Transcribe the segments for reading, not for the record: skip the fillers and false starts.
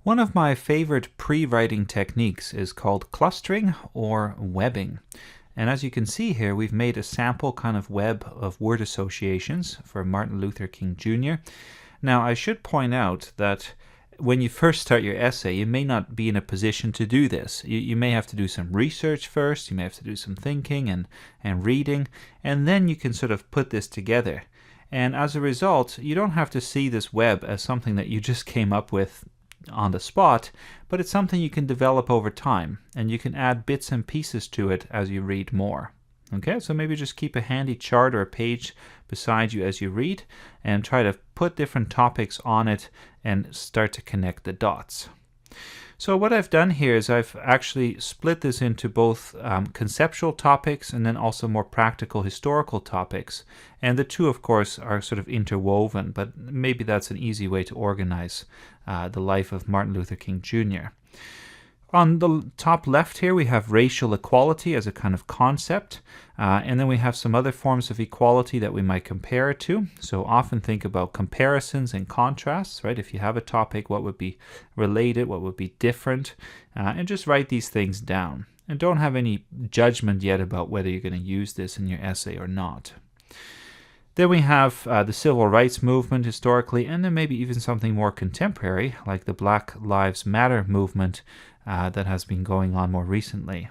One of my favorite pre-writing techniques is called clustering or webbing. And as you can see here, we've made a sample kind of web of word associations for Martin Luther King Jr. Now, I should point out that when you first start your essay, you may not be in a position to do this. You may have to do some research first, you may have to do some thinking and reading, and then you can sort of put this together. And as a result, you don't have to see this web as something that you just came up with on the spot, but it's something you can develop over time, and you can add bits and pieces to it as you read more. Okay, so maybe just keep a handy chart or a page beside you as you read and try to put different topics on it and start to connect the dots. So what I've done here is I've actually split this into both conceptual topics and then also more practical historical topics. And the two, of course, are sort of interwoven, but maybe that's an easy way to organize the life of Martin Luther King Jr. On the top left here, we have racial equality as a kind of concept, and then we have some other forms of equality that we might compare it to. So often think about comparisons and contrasts, right? If you have a topic, what would be related, what would be different, and just write these things down. And don't have any judgment yet about whether you're going to use this in your essay or not. Then we have the civil rights movement historically, and then maybe even something more contemporary, like the Black Lives Matter movement that has been going on more recently.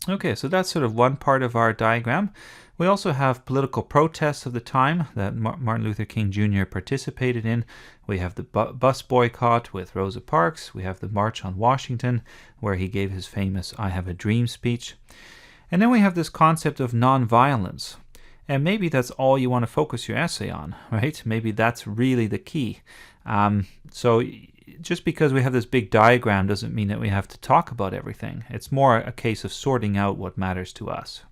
Okay, so that's sort of one part of our diagram. We also have political protests of the time that Martin Luther King Jr. participated in. We have the bus boycott with Rosa Parks. We have the March on Washington, where he gave his famous "I Have a Dream" speech. And then we have this concept of nonviolence. And maybe that's all you want to focus your essay on, right? Maybe that's really the key. So just because we have this big diagram doesn't mean that we have to talk about everything. It's more a case of sorting out what matters to us.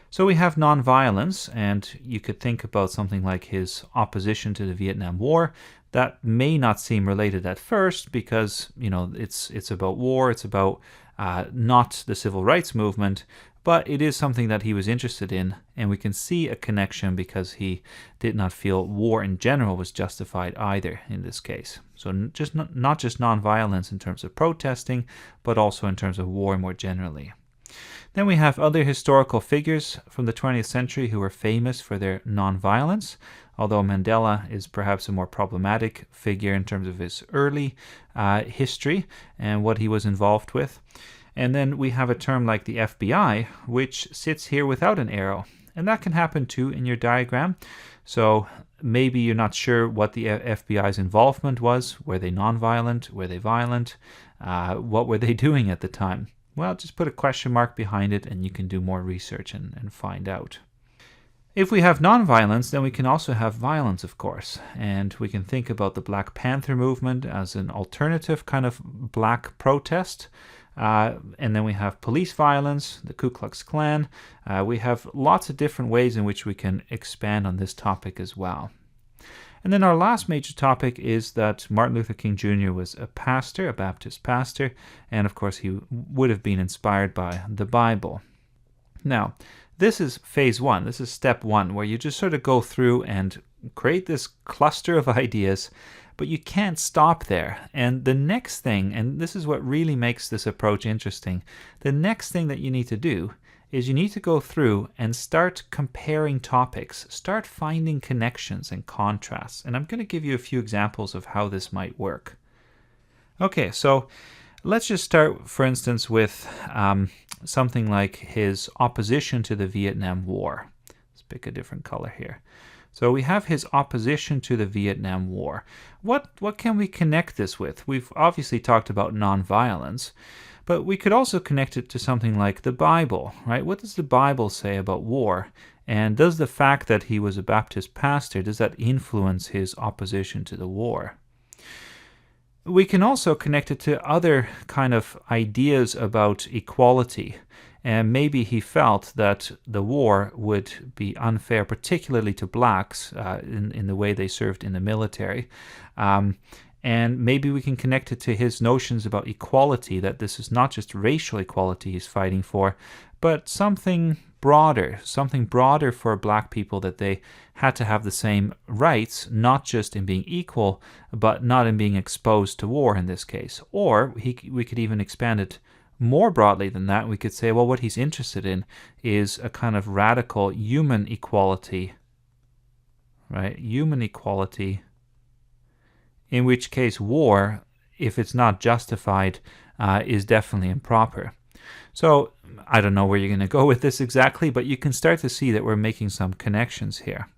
So we have nonviolence, and you could think about something like his opposition to the Vietnam War. That may not seem related at first because, you know, it's about war, it's about not the civil rights movement, but it is something that he was interested in, and we can see a connection because he did not feel war in general was justified either in this case. So not just nonviolence in terms of protesting, but also in terms of war more generally. Then we have other historical figures from the 20th century who were famous for their nonviolence, although Mandela is perhaps a more problematic figure in terms of his early history and what he was involved with. And then we have a term like the FBI, which sits here without an arrow. And that can happen too in your diagram. So maybe you're not sure what the FBI's involvement was. Were they nonviolent? Were they violent? What were they doing at the time? Well, just put a question mark behind it and you can do more research and find out. If we have nonviolence, then we can also have violence, of course. And we can think about the Black Panther movement as an alternative kind of black protest. And then we have police violence, the Ku Klux Klan. We have lots of different ways in which we can expand on this topic as well. And then our last major topic is that Martin Luther King Jr. was a pastor, a Baptist pastor, and of course he would have been inspired by the Bible. Now, this is phase one, this is step one, where you just sort of go through and create this cluster of ideas, but you can't stop there. And the next thing, and this is what really makes this approach interesting, the next thing that you need to do is you need to go through and start comparing topics, start finding connections and contrasts. And I'm going to give you a few examples of how this might work. Okay, so let's just start, for instance, with something like his opposition to the Vietnam War. Let's pick a different color here. So we have his opposition to the Vietnam War. What can we connect this with? We've obviously talked about nonviolence, but we could also connect it to something like the Bible, right? What does the Bible say about war? And does the fact that he was a Baptist pastor, does that influence his opposition to the war? We can also connect it to other kind of ideas about equality. And maybe he felt that the war would be unfair, particularly to blacks in the way they served in the military. And maybe we can connect it to his notions about equality, that this is not just racial equality he's fighting for, but something something broader for black people, that they had to have the same rights, not just in being equal, but not in being exposed to war in this case. Or we could even expand it more broadly than that. We could say, well, what he's interested in is a kind of radical human equality, right? Human equality, in which case war, if it's not justified, is definitely improper. So I don't know where you're going to go with this exactly, but you can start to see that we're making some connections here.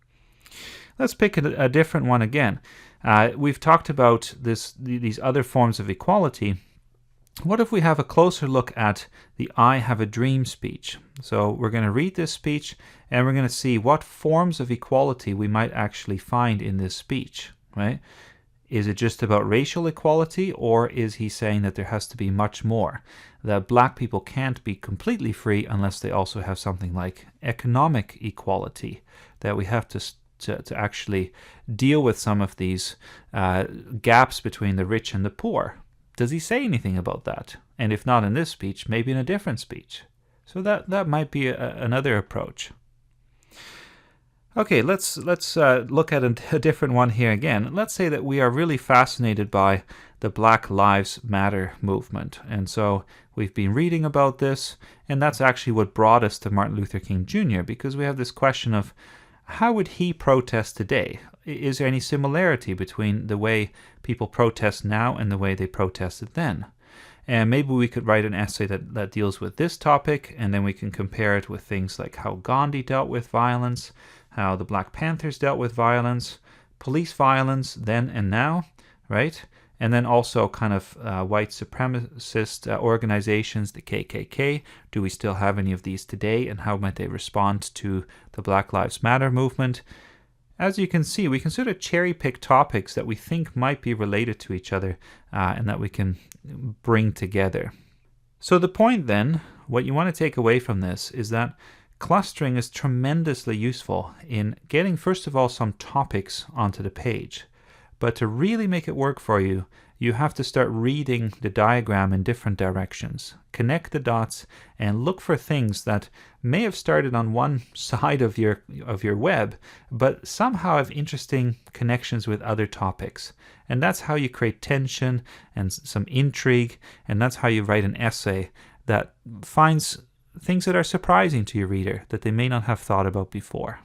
Let's pick a different one again. We've talked about these other forms of equality. What if we have a closer look at the I have a dream speech? So we're going to read this speech, and we're going to see what forms of equality we might actually find in this speech, right? Is it just about racial equality, or is he saying that there has to be much more? That black people can't be completely free unless they also have something like economic equality, that we have to actually deal with some of these gaps between the rich and the poor. Does he say anything about that? And if not in this speech, maybe in a different speech. So that might be another approach. Okay, let's look at a different one here again. Let's say that we are really fascinated by the Black Lives Matter movement. And so we've been reading about this, and that's actually what brought us to Martin Luther King Jr., because we have this question of how would he protest today? Is there any similarity between the way people protest now and the way they protested then? And maybe we could write an essay that deals with this topic, and then we can compare it with things like how Gandhi dealt with violence, how the Black Panthers dealt with violence, police violence then and now, right? And then also kind of white supremacist organizations, the KKK. Do we still have any of these today, and how might they respond to the Black Lives Matter movement? As you can see, we can sort of cherry pick topics that we think might be related to each other and that we can bring together. So the point then, what you want to take away from this is that clustering is tremendously useful in getting, first of all, some topics onto the page. But to really make it work for you, you have to start reading the diagram in different directions. Connect the dots and look for things that may have started on one side of your web, but somehow have interesting connections with other topics. And that's how you create tension and some intrigue, and that's how you write an essay that finds things that are surprising to your reader that they may not have thought about before.